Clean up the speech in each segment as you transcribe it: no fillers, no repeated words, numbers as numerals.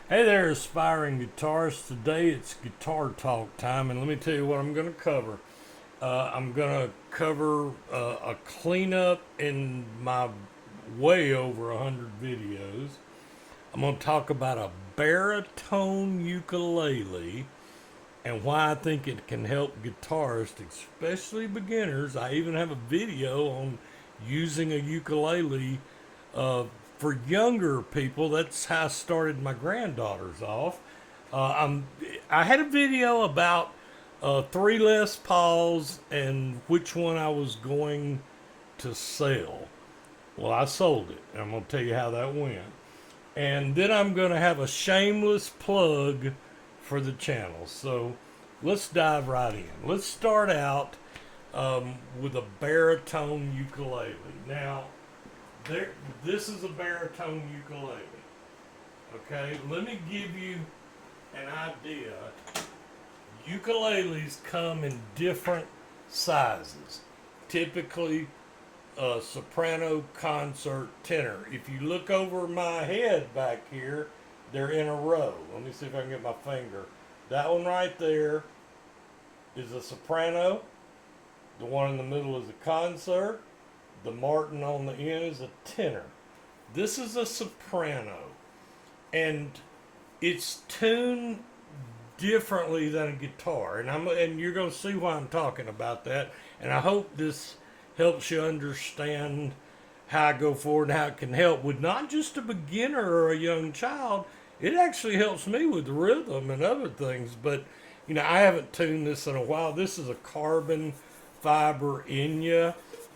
Hey there, aspiring guitarists. Today it's guitar talk time, and let me tell you what I'm going to cover. I'm going to cover a cleanup in my way over 100 videos. I'm going to talk about a baritone ukulele and why I think it can help guitarists, especially beginners. I even have a video on using a ukulele uh, for younger people. That's how I started my granddaughters off. I'm, I had a video about three Les Pauls and which one I was going to sell. Well, I sold it, and I'm going to tell you how that went. And then I'm going to have a shameless plug for the channel. So let's dive right in. Let's start out with a baritone ukulele. Now, there, this is a baritone ukulele. Okay, let me give you an idea. Ukuleles come in different sizes. Typically, soprano, concert, tenor. If you look over my head back here, they're in a row. Let me see if I can get my finger. That one right there is a soprano. The one in the middle is a concert. The Martin on the end is a tenor. This is a soprano, and it's tuned differently than a guitar, and you're going to see why I'm talking about that. And I hope this helps you understand how I go forward and how it can help with not just a beginner or a young child. It actually helps me with rhythm and other things. But I haven't tuned this in a while. This is a carbon fiber Enya.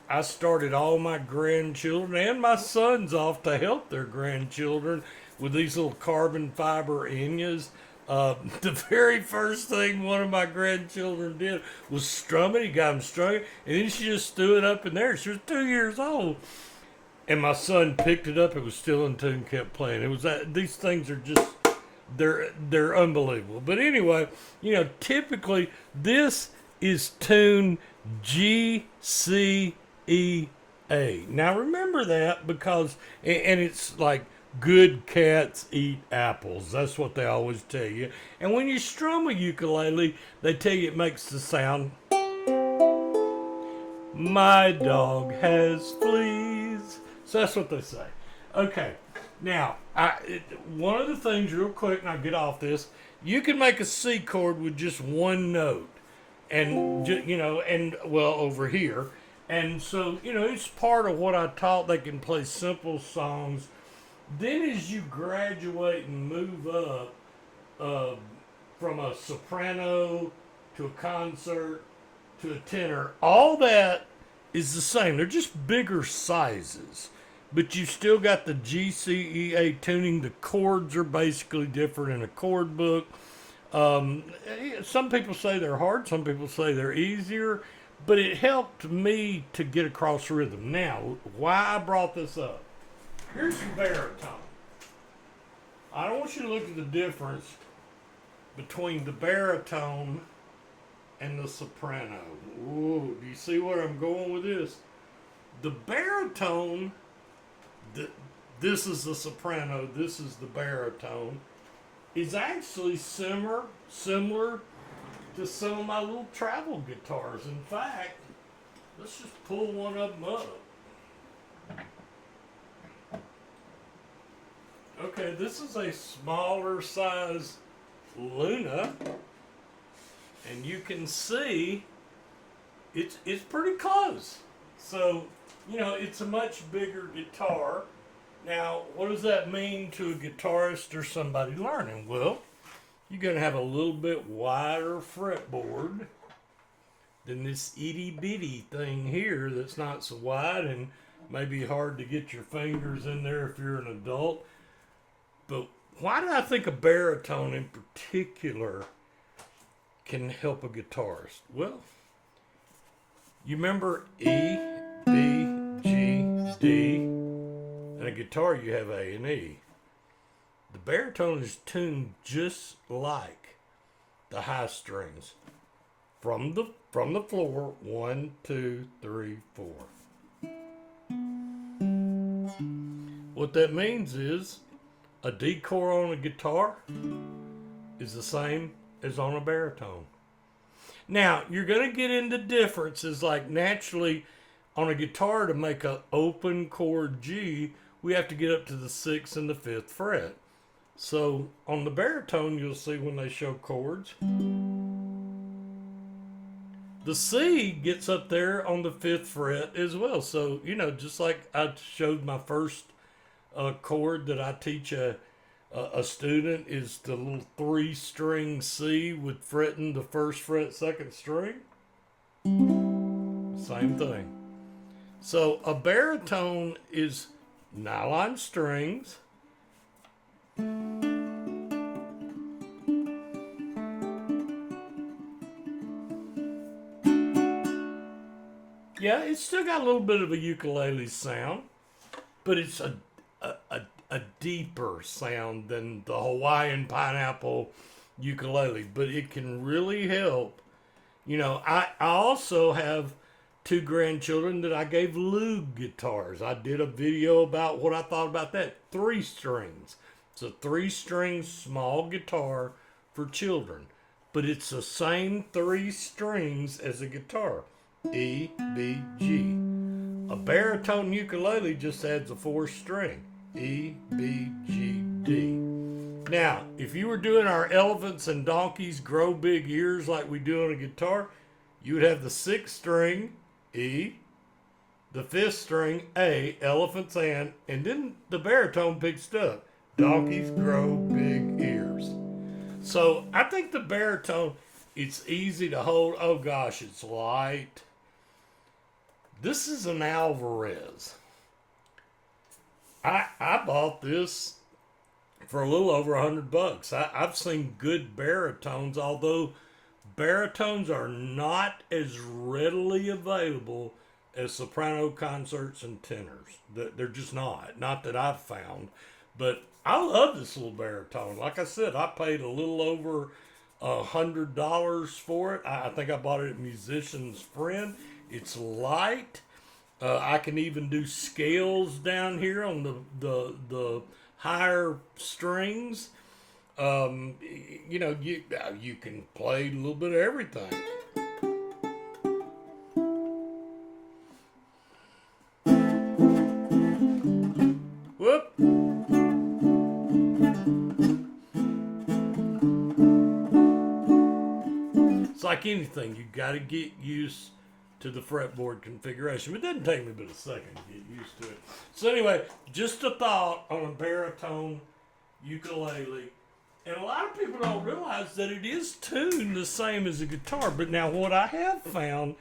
I started all my grandchildren and my sons off to help their grandchildren with these little carbon fiber Enyas. The very first thing one of my grandchildren did was strum it. He got him strumming, and then she just threw it up in there. She was 2 years old, and my son picked it up. It was still in tune, kept playing. It was that these things are just they're unbelievable. But anyway, typically this is tuned G C E A. Now remember that because and it's like good cats eat apples. That's what they always tell you. And when you strum a ukulele, they tell you it makes the sound. My dog has fleas. So that's what they say. Okay. Now, one of the things, real quick, and I'll get off this. You can make a C chord with just one note, and and well over here, and so it's part of what I taught. They can play simple songs. Then, as you graduate and move up uh, from a soprano to a concert to a tenor, all that is the same. They're just bigger sizes, but you still got the GCEA tuning. The chords are basically different in a chord book. Um, some people say they're hard, some people say they're easier, but it helped me to get across rhythm. Now, why I brought this up? Here's your baritone. I don't want you to look at the difference between the baritone and the soprano. Ooh, do you see where I'm going with this? The baritone, this is the soprano, this is the baritone, is actually similar to some of my little travel guitars. In fact, let's just pull one of them up. Okay, this is a smaller size Luna, and you can see it's pretty close. So, it's a much bigger guitar. Now, what does that mean to a guitarist or somebody learning? Well, you're going to have a little bit wider fretboard than this itty bitty thing here that's not so wide and maybe hard to get your fingers in there if you're an adult. But why do I think a baritone in particular can help a guitarist? Well, you remember E, B, G, D. In a guitar, you have A and E. The baritone is tuned just like the high strings from the floor. 1, 2, 3, 4. What that means is A D chord on a guitar is the same as on a baritone. Now, you're going to get into differences, like naturally on a guitar to make an open chord G, we have to get up to the 6th and the 5th fret. So on the baritone, you'll see when they show chords, the C gets up there on the 5th fret as well. So, just like I showed my first chord that I teach a student is the little 3-string C with fretting the 1st fret, 2nd string. Same thing. So a baritone is nylon strings. Yeah, it's still got a little bit of a ukulele sound, but it's a deeper sound than the Hawaiian pineapple ukulele. But it can really help. I also have 2 grandchildren that I gave lute guitars. I did a video about what I thought about that. 3 strings. It's a 3-string small guitar for children. But it's the same 3 strings as a guitar. E, B, G. A baritone ukulele just adds a 4th string. E, B, G, D. Now, if you were doing our elephants and donkeys grow big ears like we do on a guitar, you would have the 6th string, E, the 5th string, A, elephants and then the baritone picks it up. Donkeys grow big ears. So I think the baritone, it's easy to hold. Oh gosh, it's light. This is an Alvarez. I bought this for a little over $100. I've seen good baritones, although baritones are not as readily available as soprano concerts and tenors. They're just not. Not that I've found. But I love this little baritone. Like I said, I paid a little over $100 for it. I think I bought it at Musician's Friend. It's light. I can even do scales down here on the higher strings. You can play a little bit of everything. Whoop. It's like anything, you got to get used to the fretboard configuration. It doesn't take me but a second to get used to it. So anyway, just a thought on a baritone ukulele. And a lot of people don't realize that it is tuned the same as a guitar. But now what I have found,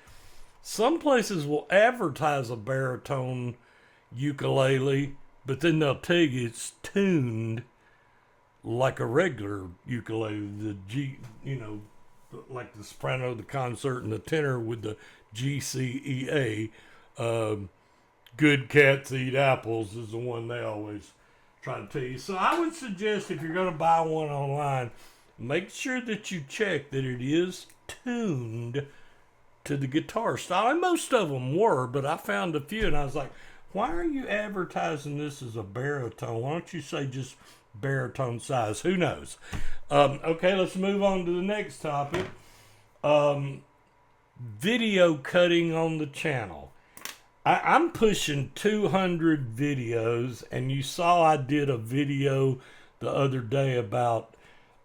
some places will advertise a baritone ukulele, but then they'll tell you it's tuned like a regular ukulele. The G, like the soprano, the concert, and the tenor with the G, C, E, A. Good cats eat apples is the one they always try to tell you. So I would suggest if you're going to buy one online, make sure that you check that it is tuned to the guitar style. And most of them were, but I found a few and I was like, why are you advertising this as a baritone? Why don't you say just baritone size? Who knows? Okay, let's move on to the next topic. Video cutting on the channel. I'm pushing 200 videos, and you saw I did a video the other day about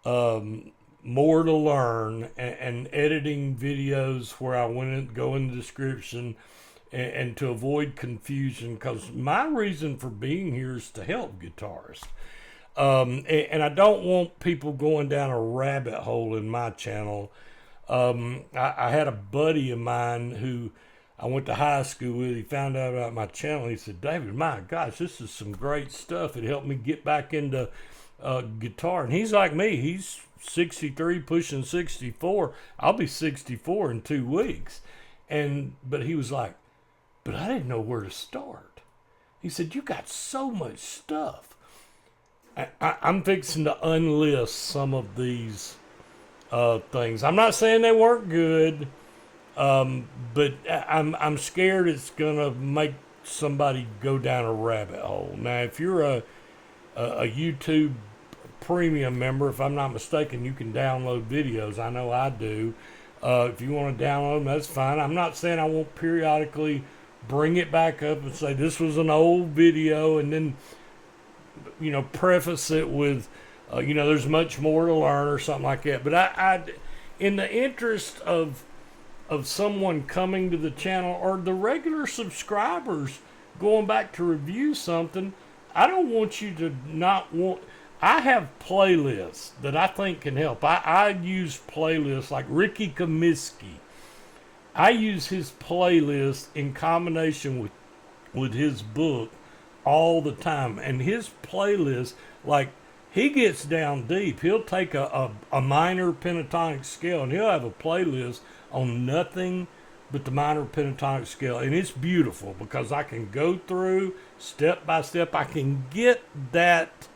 more to learn and editing videos where I go in the description and to avoid confusion, because my reason for being here is to help guitarists. And I don't want people going down a rabbit hole in my channel. I had a buddy of mine who I went to high school with. He found out about my channel. He said, David, my gosh, this is some great stuff. It helped me get back into guitar. And he's like me. He's 63, pushing 64. I'll be 64 in 2 weeks. But he was like, but I didn't know where to start. He said, you got so much stuff. I'm fixing to unlist some of these things. I'm not saying they weren't good, but I'm scared it's gonna make somebody go down a rabbit hole. Now, if you're a YouTube premium member. If I'm not mistaken, you can download videos. I know I do. If you want to download them, that's fine. I'm not saying I won't periodically bring it back up and say this was an old video, and then preface it with there's much more to learn or something like that. But I in the interest of someone coming to the channel or the regular subscribers going back to review something, I don't want you to not want. I have playlists that I think can help. I use playlists like Ricky Comiskey. I use his playlist in combination with his book all the time. And his playlist, like, he gets down deep. He'll take a minor pentatonic scale and he'll have a playlist on nothing but the minor pentatonic scale. And it's beautiful because I can go through step by step. I can get that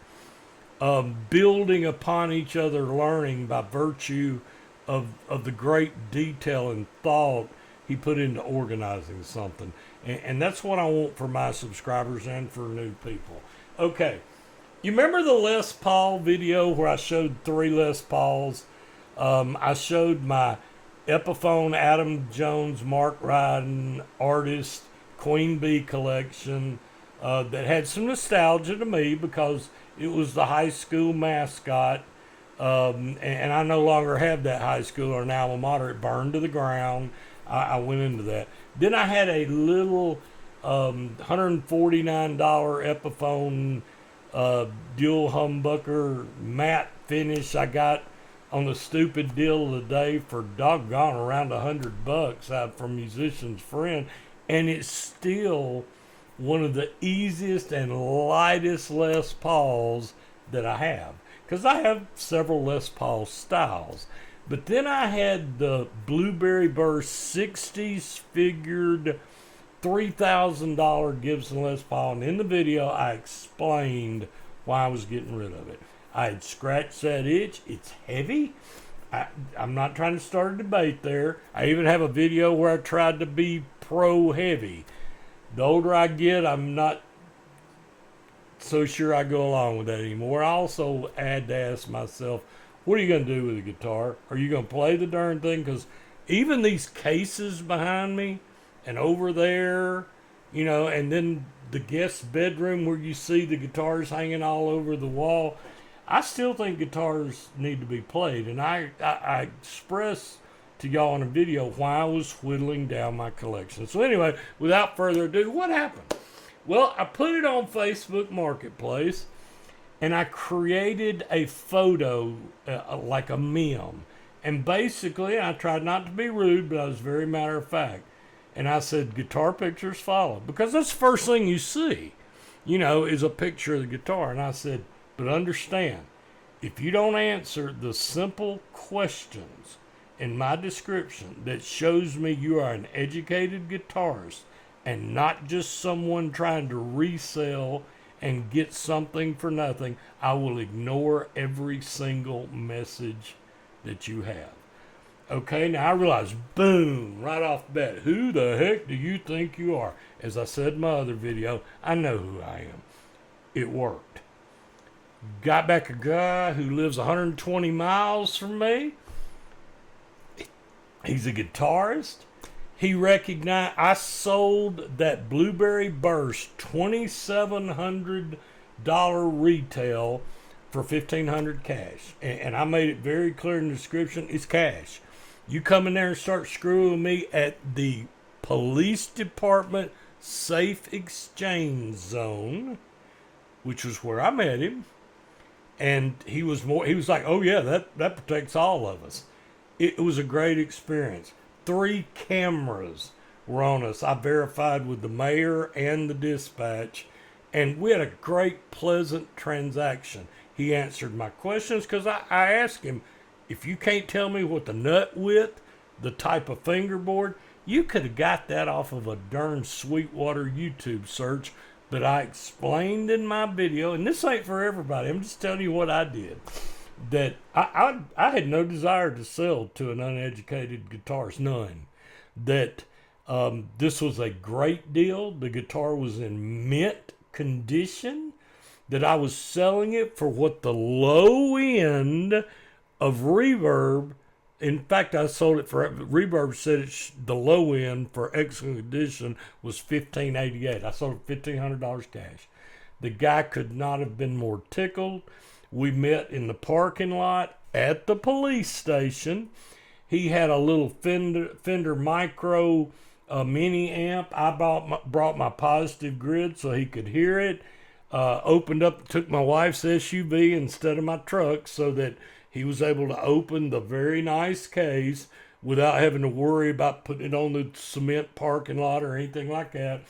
building upon each other learning by virtue of the great detail and thought he put into organizing something. And that's what I want for my subscribers and for new people. Okay. You remember the Les Paul video where I showed 3 Les Pauls? I showed my Epiphone Adam Jones Mark Ryden artist Queen Bee collection that had some nostalgia to me because it was the high school mascot. And I no longer have that high school or an alma mater. It burned to the ground. I went into that. Then I had a little $149 Epiphone dual humbucker matte finish I got on the stupid deal of the day for doggone around $100 out from Musician's Friend, and it's still one of the easiest and lightest Les Pauls that I have, because I have several Les Paul styles. But then I had the Blueberry Burst 60s figured $3,000 Gibson Les Paul, and in the video I explained why I was getting rid of it. I had scratched that itch. It's heavy. I'm not trying to start a debate there. I even have a video where I tried to be pro heavy. The older I get, I'm not so sure I go along with that anymore. I also had to ask myself, what are you going to do with the guitar? Are you going to play the darn thing? Because even these cases behind me and over there, and then the guest bedroom where you see the guitars hanging all over the wall, I still think guitars need to be played. And I expressed to y'all in a video why I was whittling down my collection. So anyway, without further ado, what happened? Well, I put it on Facebook Marketplace, and I created a photo like a meme. And basically, I tried not to be rude, but I was very matter of fact. And I said, guitar pictures follow. Because that's the first thing you see, is a picture of the guitar. And I said, but understand, if you don't answer the simple questions in my description that shows me you are an educated guitarist and not just someone trying to resell and get something for nothing, I will ignore every single message that you have. Okay, now I realize, boom, right off the bat, who the heck do you think you are? As I said in my other video, I know who I am. It worked. Got back a guy who lives 120 miles from me. He's a guitarist. He recognized I sold that Blueberry Burst $2,700 retail for $1,500 cash. And I made it very clear in the description, it's cash. You come in there and start screwing me at the police department safe exchange zone, which was where I met him. And he was like, oh yeah, that protects all of us. It was a great experience. 3 cameras were on us. I verified with the mayor and the dispatch, and we had a great, pleasant transaction. He answered my questions because I asked him, if you can't tell me what the nut width, the type of fingerboard, you could have got that off of a darn Sweetwater YouTube search. But I explained in my video, and this ain't for everybody, I'm just telling you what I did, that I had no desire to sell to an uneducated guitarist, none. That this was a great deal. The guitar was in mint condition. that I was selling it for what the low end of reverb. In fact, I sold it for reverb said the low end for excellent condition was $1,588. I sold it $1,500 cash. The guy could not have been more tickled. We met in the parking lot at the police station. He had a little Fender Micro mini amp. I brought my positive grid so he could hear it. Opened up, took my wife's SUV instead of my truck so that he was able to open the very nice case without having to worry about putting it on the cement parking lot or anything like that.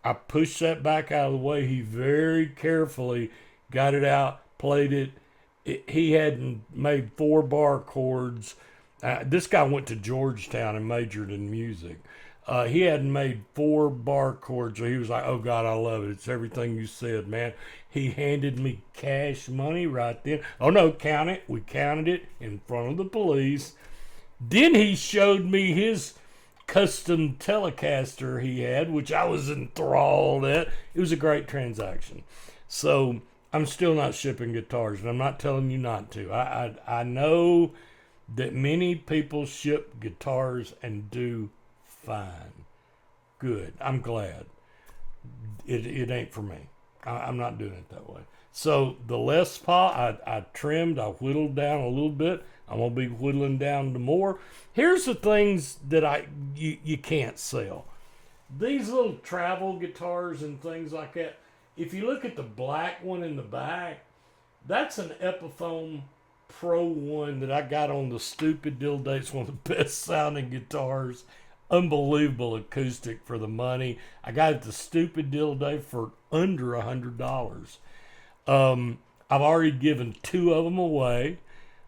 I pushed that back out of the way. He very carefully got it out, played it. He hadn't made 4-bar chords. This guy went to Georgetown and majored in music. He hadn't made 4-bar chords, so he was like, oh God, I love it. It's everything you said, man. He handed me cash money right then. Oh no, count it. We counted it in front of the police. Then he showed me his custom Telecaster he had, which I was enthralled at. It was a great transaction. So I'm still not shipping guitars, and I'm not telling you not to. I know that many people ship guitars and do fine. Good. I'm glad. It ain't for me. I'm not doing it that way. So the Les Paul, I trimmed, I whittled down a little bit. I'm going to be whittling down to more. Here's the things that you can't sell. These little travel guitars and things like that. If you look at the black one in the back, that's an Epiphone Pro 1 that I got on the Stupid Deal Day. It's one of the best sounding guitars. Unbelievable acoustic for the money. I got it at the Stupid Deal Day for under $100. I've already given 2 of them away.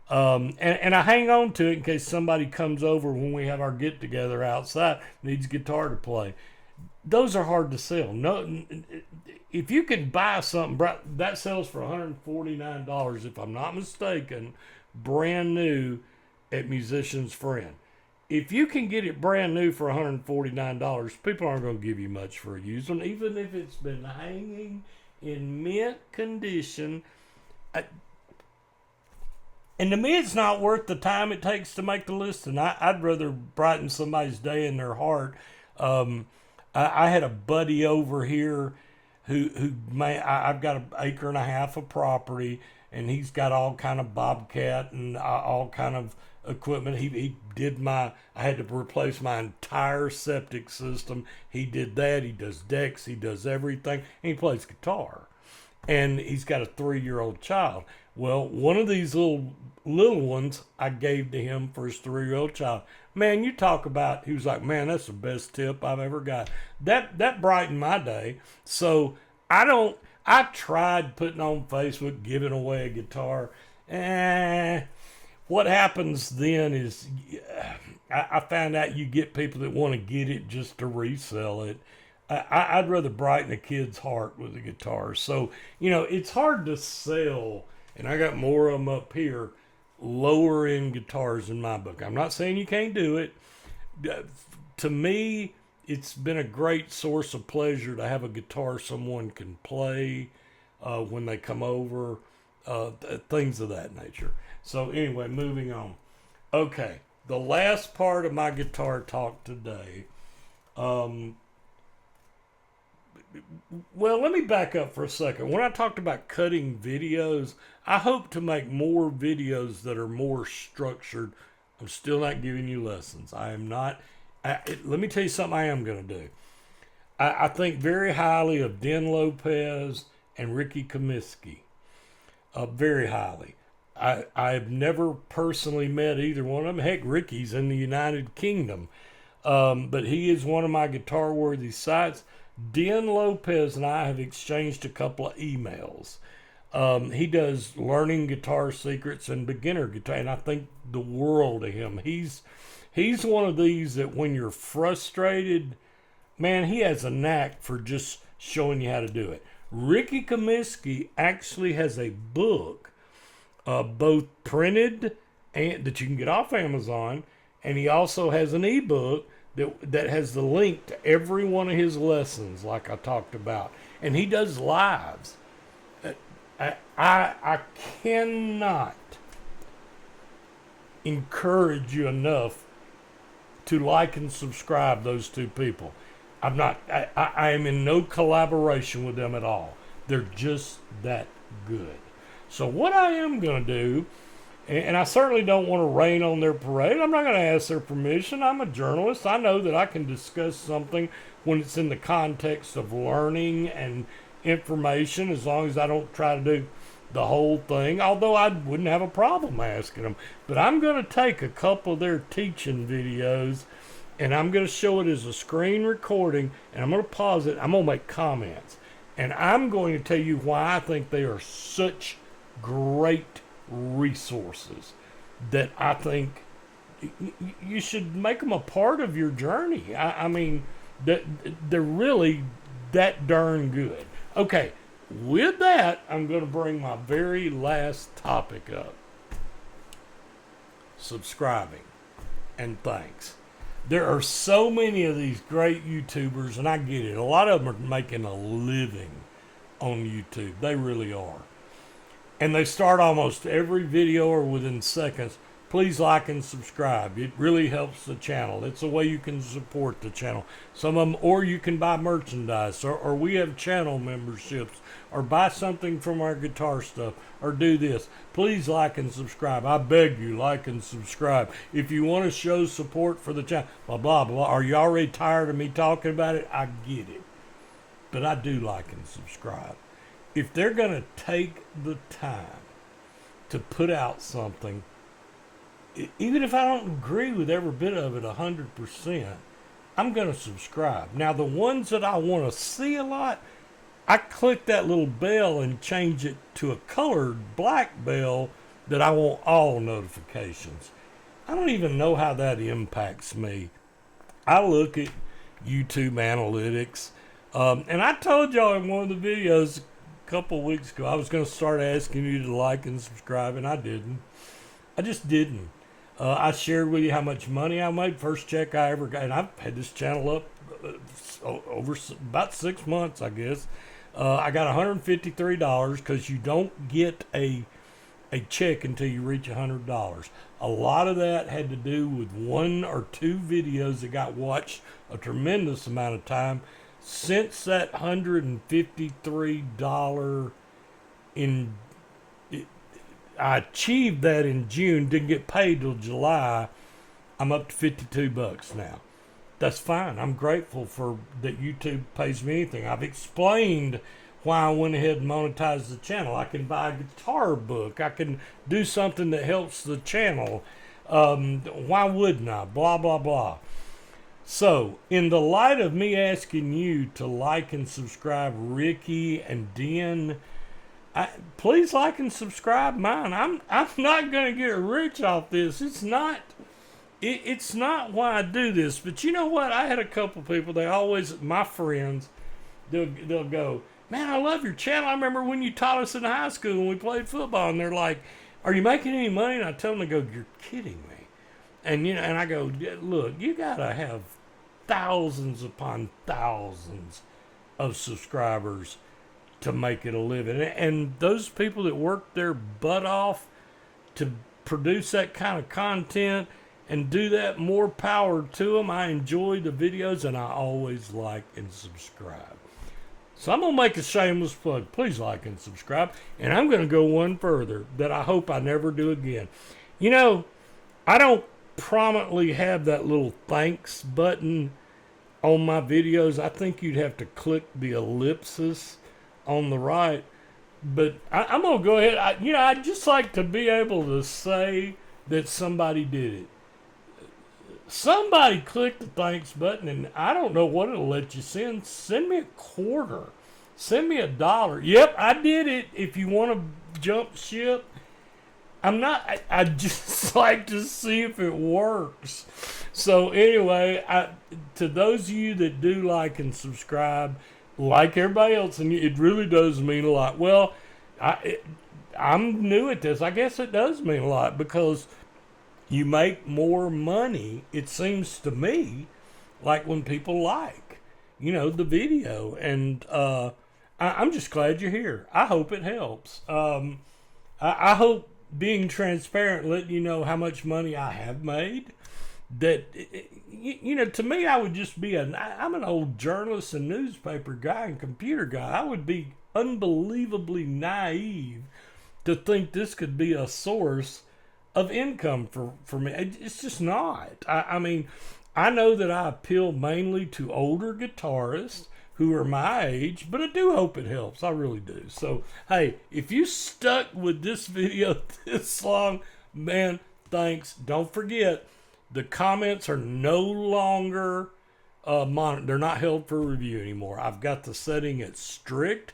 And I hang on to it in case somebody comes over when we have our get together outside, needs a guitar to play. Those are hard to sell. No, if you can buy something that sells for $149, if I'm not mistaken, brand new at Musician's Friend. If you can get it brand new for $149, people aren't going to give you much for a used one, even if it's been hanging in mint condition. And to me, it's not worth the time it takes to make the list. And I'd rather brighten somebody's day in their heart. I had a buddy over here I've got an acre and a half of property, and he's got all kind of Bobcat and all kind of equipment. He did I had to replace my entire septic system. He did that. He does decks. He does everything. And he plays guitar. And he's got a 3-year-old child. Well, one of these little ones I gave to him for his 3-year-old child. Man, you talk about, he was like, man, that's the best tip I've ever got. That brightened my day. So I tried putting on Facebook, giving away a guitar. What happens then is I found out you get people that want to get it just to resell it. I'd rather brighten a kid's heart with a guitar. So, it's hard to sell, and I got more of them up here, lower end guitars in my book. I'm not saying you can't do it. To me, it's been a great source of pleasure to have a guitar someone can play when they come over, things of that nature. So anyway, moving on. Okay, the last part of my guitar talk today. Well, let me back up for a second. When I talked about cutting videos, I hope to make more videos that are more structured. I'm still not giving you lessons. I am not. Let me tell you something I am going to do. I think very highly of Den Lopez and Ricky Comiskey. Very highly. I've never personally met either one of them. Heck, Ricky's in the United Kingdom. But he is one of my guitar-worthy sites. Den Lopez and I have exchanged a couple of emails. He does learning guitar secrets and beginner guitar, and I think the world of him. He's one of these that when you're frustrated, man, he has a knack for just showing you how to do it. Ricky Comiskey actually has a book, both printed and that you can get off Amazon, and he also has an ebook that has the link to every one of his lessons, like I talked about. And he does lives. I cannot encourage you enough to like and subscribe those two people. I am in no collaboration with them at all. They're just that good. So what I am going to do, and I certainly don't want to rain on their parade. I'm not going to ask their permission. I'm a journalist. I know that I can discuss something when it's in the context of learning and information, as long as I don't try to do the whole thing, although I wouldn't have a problem asking them. But I'm going to take a couple of their teaching videos and I'm going to show it as a screen recording, and I'm going to pause it. I'm going to make comments, and I'm going to tell you why I think they are such great resources that I think you should make them a part of your journey. I mean, they're really that darn good. Okay, with that, I'm going to bring my very last topic up. Subscribing. And thanks. There are so many of these great YouTubers, and I get it. A lot of them are making a living on YouTube. They really are. And they start almost every video or within seconds. Please like and subscribe. It really helps the channel. It's a way you can support the channel. Some of them, or you can buy merchandise, or we have channel memberships, or buy something from our guitar stuff, or do this. Please like and subscribe. I beg you, like and subscribe. If you want to show support for the channel, blah, blah, blah. Are you already tired of me talking about it? I get it. But I do like and subscribe. If they're going to take the time to put out something, even if I don't agree with every bit of it 100%, I'm going to subscribe. Now, the ones that I want to see a lot, I click that little bell and change it to a colored black bell that I want all notifications. I don't even know how that impacts me. I look at YouTube analytics, and I told y'all in one of the videos a couple of weeks ago I was going to start asking you to like and subscribe, and I didn't. I just didn't. I shared with you how much money I made. First check I ever got, and I've had this channel up over about 6 months, I guess. I got $153 because you don't get a check until you reach $100. A lot of that had to do with 1 or 2 videos that got watched a tremendous amount of time. Since that $153 I achieved that in June, didn't get paid till July, I'm up to $52 now. That's fine. I'm grateful for that YouTube pays me anything. I've explained why I went ahead and monetized the channel. I can buy a guitar book. I can do something that helps the channel. Why wouldn't I? Blah, blah, blah. So, in the light of me asking you to like and subscribe Ricky and Den, please like and subscribe mine. I'm not going to get rich off this. It's not why I do this. But you know what? I had a couple people, they always, my friends, they'll go, man, I love your channel. I remember when you taught us in high school when we played football. And they're like, are you making any money? And I tell them, they go, you're kidding me. And and I go, look, you got to have thousands upon thousands of subscribers to make it a living. And those people that work their butt off to produce that kind of content and do that, more power to them. I enjoy the videos, and I always like and subscribe. So I'm going to make a shameless plug. Please like and subscribe. And I'm going to go one further that I hope I never do again. You know, I don't prominently have that little thanks button on my videos. I think you'd have to click the ellipsis on the right. But I'm going to go ahead. I'd just like to be able to say that somebody did it. Somebody click the thanks button, and I don't know what it'll let you send. Send me a quarter. Send me $1. Yep, I did it. If you want to jump ship, I just like to see if it works. So anyway, to those of you that do like and subscribe, like everybody else, and it really does mean a lot. Well, I'm new at this. I guess it does mean a lot because you make more money, it seems to me, like when people like, the video. And I'm just glad you're here. I hope it helps. I hope being transparent, letting you know how much money I have made. That to me, I would just be I'm an old journalist and newspaper guy and computer guy. I would be unbelievably naive to think this could be a source of income for me. It's just not. I mean, I know that I appeal mainly to older guitarists who are my age, but I do hope it helps. I really do. So, hey, if you stuck with this video this long, man, thanks. Don't forget, the comments are no longer monitored. They're not held for review anymore. I've got the setting at strict,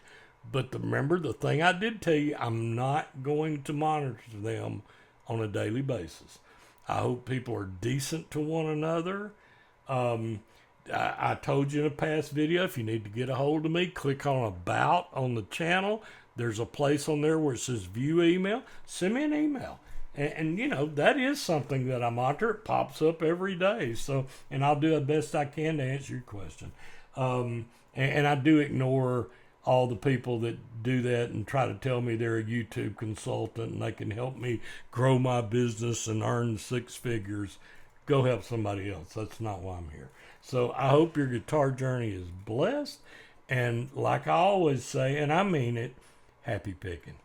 but remember the thing I did tell you, I'm not going to monitor them on a daily basis. I hope people are decent to one another. I told you in a past video, if you need to get a hold of me, click on About on the channel. There's a place on there where it says View Email. Send me an email. And that is something that I monitor. It pops up every day. So, and I'll do the best I can to answer your question. And I do ignore all the people that do that and try to tell me they're a YouTube consultant and they can help me grow my business and earn six figures. Go help somebody else. That's not why I'm here. So I hope your guitar journey is blessed. And like I always say, and I mean it, happy picking.